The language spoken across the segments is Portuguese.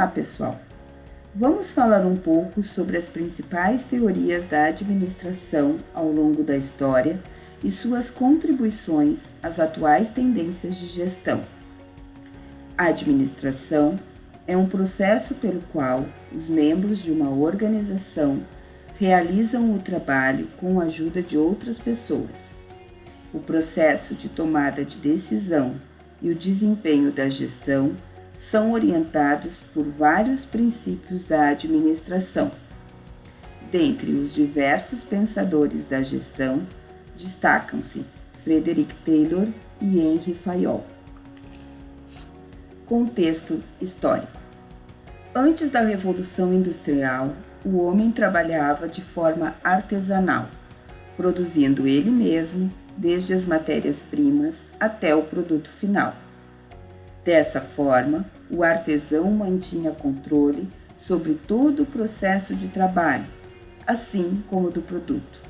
Olá, pessoal! Vamos falar um pouco sobre as principais teorias da administração ao longo da história e suas contribuições às atuais tendências de gestão. A administração é um processo pelo qual os membros de uma organização realizam o trabalho com a ajuda de outras pessoas. O processo de tomada de decisão e o desempenho da gestão são orientados por vários princípios da administração. Dentre os diversos pensadores da gestão, destacam-se Frederick Taylor e Henry Fayol. Contexto histórico. Antes da Revolução Industrial, o homem trabalhava de forma artesanal, produzindo ele mesmo, desde as matérias-primas até o produto final. Dessa forma, o artesão mantinha controle sobre todo o processo de trabalho, assim como do produto.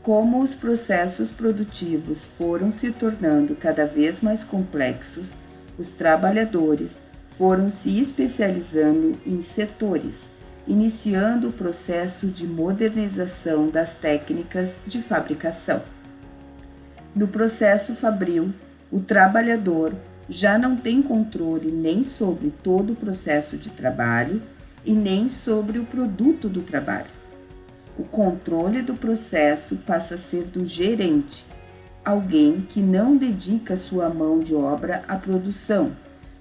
Como os processos produtivos foram se tornando cada vez mais complexos, os trabalhadores foram se especializando em setores, iniciando o processo de modernização das técnicas de fabricação. No processo fabril, o trabalhador já não tem controle nem sobre todo o processo de trabalho e nem sobre o produto do trabalho. O controle do processo passa a ser do gerente, alguém que não dedica sua mão de obra à produção,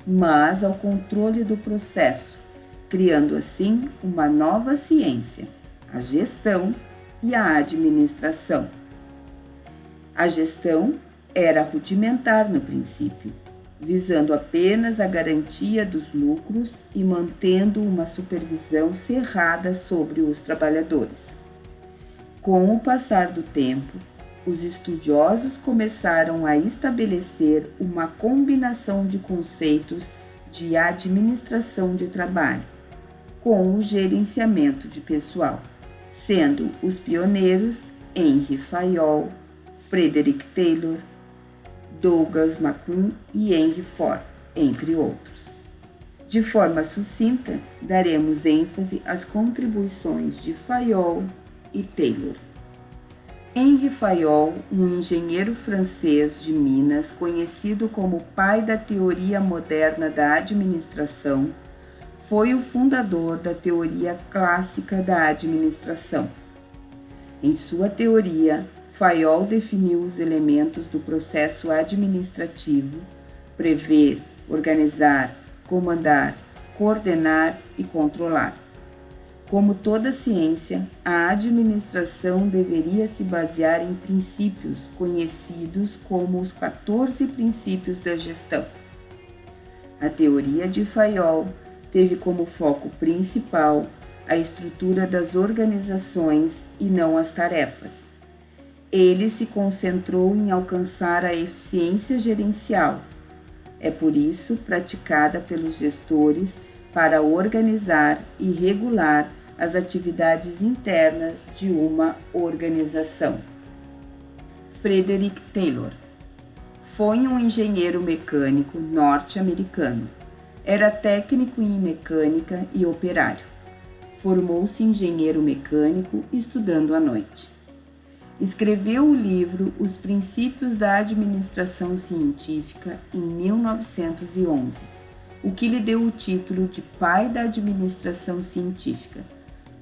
mas ao controle do processo, criando assim uma nova ciência, a gestão e a administração. A gestão era rudimentar no princípio, visando apenas a garantia dos lucros e mantendo uma supervisão cerrada sobre os trabalhadores. Com o passar do tempo, os estudiosos começaram a estabelecer uma combinação de conceitos de administração de trabalho com o gerenciamento de pessoal, sendo os pioneiros Henry Fayol, Frederick Taylor, Douglas McCune e Henry Ford, entre outros. De forma sucinta, daremos ênfase às contribuições de Fayol e Taylor. Henry Fayol, um engenheiro francês de Minas, conhecido como pai da teoria moderna da administração, foi o fundador da teoria clássica da administração. Em sua teoria, Fayol definiu os elementos do processo administrativo: prever, organizar, comandar, coordenar e controlar. Como toda ciência, a administração deveria se basear em princípios conhecidos como os 14 princípios da gestão. A teoria de Fayol teve como foco principal a estrutura das organizações e não as tarefas. Ele se concentrou em alcançar a eficiência gerencial. É por isso praticada pelos gestores para organizar e regular as atividades internas de uma organização. Frederick Taylor foi um engenheiro mecânico norte-americano. Era técnico em mecânica e operário. Formou-se engenheiro mecânico estudando à noite. Escreveu o livro Os Princípios da Administração Científica em 1911, o que lhe deu o título de pai da administração científica,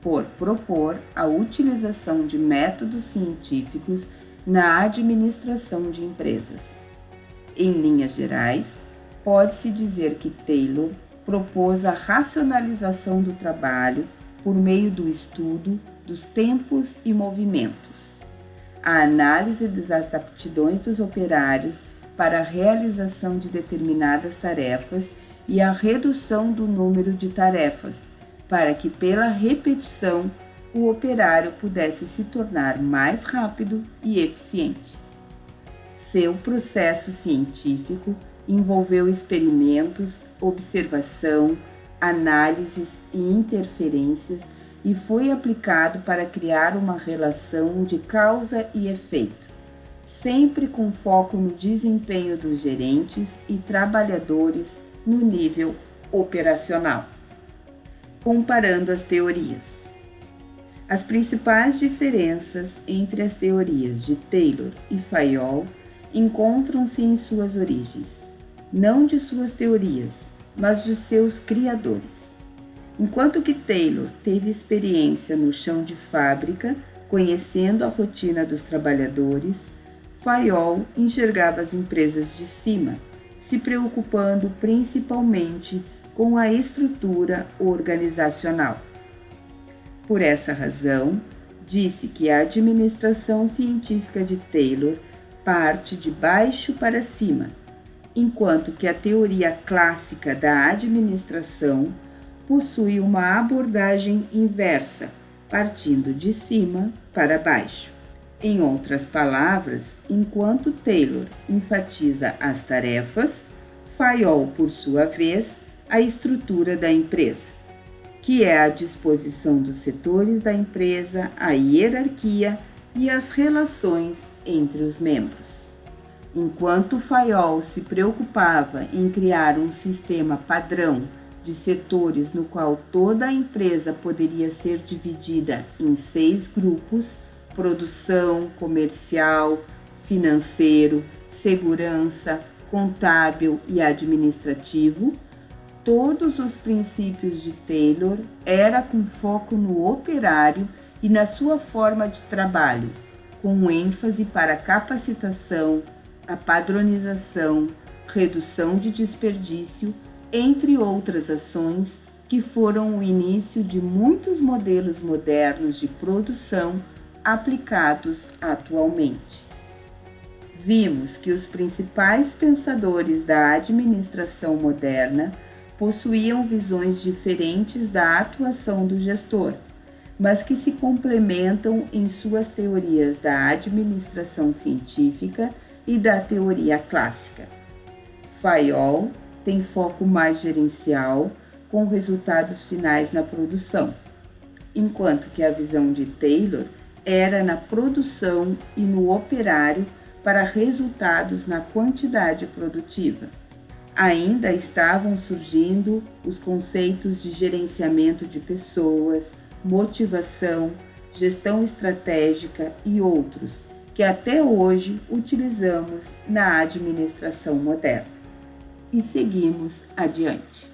por propor a utilização de métodos científicos na administração de empresas. Em linhas gerais, pode-se dizer que Taylor propôs a racionalização do trabalho por meio do estudo dos tempos e movimentos, a análise das aptidões dos operários para a realização de determinadas tarefas e a redução do número de tarefas, para que pela repetição o operário pudesse se tornar mais rápido e eficiente. Seu processo científico envolveu experimentos, observação, análises e interferências e foi aplicado para criar uma relação de causa e efeito, sempre com foco no desempenho dos gerentes e trabalhadores no nível operacional. comparando as teorias. As principais diferenças entre as teorias de Taylor e Fayol encontram-se em suas origens, não de suas teorias, mas de seus criadores. Enquanto que Taylor teve experiência no chão de fábrica, conhecendo a rotina dos trabalhadores, Fayol enxergava as empresas de cima, se preocupando principalmente com a estrutura organizacional. Por essa razão, disse que a administração científica de Taylor parte de baixo para cima, enquanto que a teoria clássica da administração possui uma abordagem inversa, partindo de cima para baixo. Em outras palavras, enquanto Taylor enfatiza as tarefas, Fayol, por sua vez, a estrutura da empresa, que é a disposição dos setores da empresa, a hierarquia e as relações entre os membros. Enquanto Fayol se preocupava em criar um sistema padrão de setores no qual toda a empresa poderia ser dividida em 6 grupos: produção, comercial, financeiro, segurança, contábil e administrativo, todos os princípios de Taylor era com foco no operário e na sua forma de trabalho, com ênfase para a capacitação, a padronização, redução de desperdício, entre outras ações que foram o início de muitos modelos modernos de produção aplicados atualmente. Vimos que os principais pensadores da administração moderna possuíam visões diferentes da atuação do gestor, mas que se complementam em suas teorias da administração científica e da teoria clássica. Fayol tem foco mais gerencial, com resultados finais na produção, enquanto que a visão de Taylor era na produção e no operário para resultados na quantidade produtiva. Ainda estavam surgindo os conceitos de gerenciamento de pessoas, motivação, gestão estratégica e outros que até hoje utilizamos na administração moderna. E seguimos adiante.